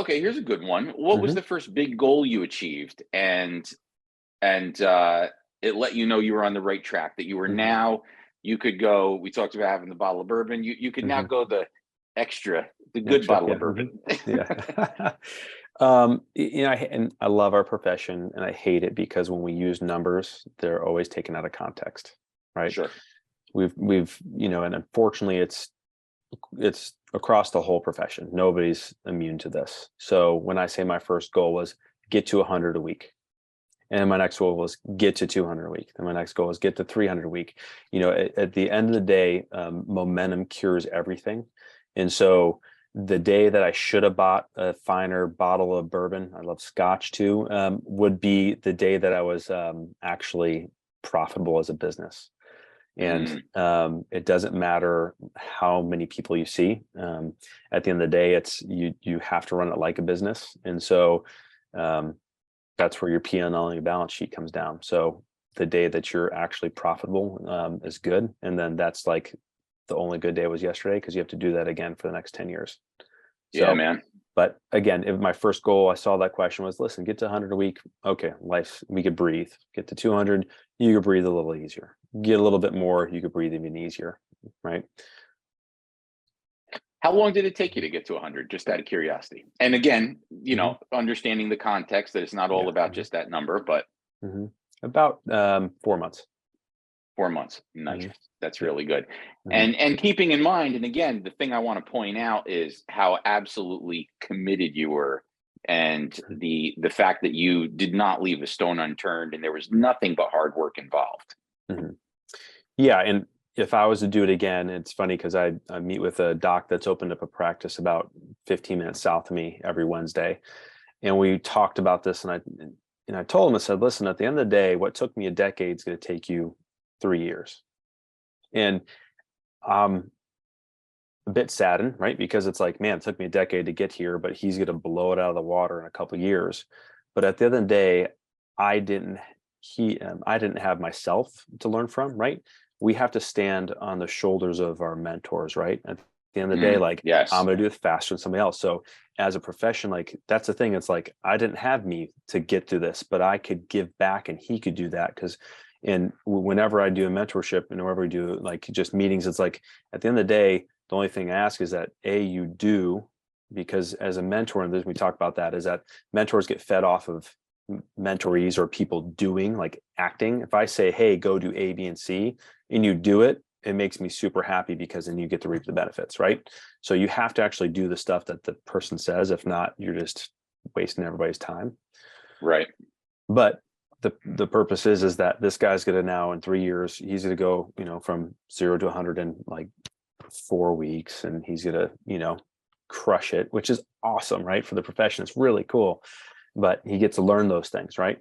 Okay, here's a good one. What was Hmm. the first big goal you achieved, and it let you know you were on the right track, that you were Hmm. now you could go. We talked about having the bottle of bourbon. You could now Hmm. go the good Extra, bottle yeah. of bourbon. Yeah. And I love our profession, and I hate it because when we use numbers, they're always taken out of context, right? Sure. And unfortunately, it's across the whole profession. Nobody's immune to this. So when I say my first goal was get to 100 a week, and my next goal was get to 200 a week, and my next goal was get to 300 a week. At the end of the day, momentum cures everything. And so the day that I should have bought a finer bottle of bourbon, I love scotch too, would be the day that I was actually profitable as a business. And Mm, it doesn't matter how many people you see. At the end of the day, it's you have to run it like a business. And so um, that's where your P&L and your balance sheet comes down. So the day that you're actually profitable is good. And then that's like the only good day was yesterday, because you have to do that again for the next 10 years. yeah, So, man. but again, if my first goal, I saw that question was, listen, get to 100 a week. Okay, life, we could breathe. Get to 200, you could breathe a little easier. Get a little bit more, you could breathe even easier, right? How long did it take you to get to 100? Just out of curiosity. And again, Hmm. understanding the context that it's not all Yeah. about just that number, but Hmm. About 4 months. 4 months. Nice. Hmm. That's Yep. really good. Hmm. And keeping in mind, and again, the thing I want to point out is how absolutely committed you were, and the fact that you did not leave a stone unturned, and there was nothing but hard work involved. Hmm. Yeah, and if I was to do it again, it's funny because I meet with a doc that's opened up a practice about 15 minutes south of me every Wednesday, and we talked about this, and I told him, I said, listen, at the end of the day, what took me a decade is going to take you 3 years, and I'm a bit saddened, right? Because it's like, man, it took me a decade to get here, but he's going to blow it out of the water in a couple of years. But at the end of the day, I didn't. I didn't have myself to learn from, right? We have to stand on the shoulders of our mentors, right? At the end of the day, like I'm Yes. going to do it faster than somebody else. So as a profession, like that's the thing. It's like I didn't have me to get through this, but I could give back, and he could do that because. And whenever I do a mentorship and whenever we do like just meetings, it's like at the end of the day, the only thing I ask is that you do, because as a mentor, and we talk about that, is that mentors get fed off of mentorees or people doing, like acting. If I say, hey, go do A, B, and C, and you do it, it makes me super happy because then you get to reap the benefits, right? So you have to actually do the stuff that the person says. If not, you're just wasting everybody's time. Right. But the purpose is that this guy's going to now in 3 years, he's going to go, from 0 to 100 in like 4 weeks, and he's going to, crush it, which is awesome, right? For the profession, it's really cool, but he gets to learn those things, right?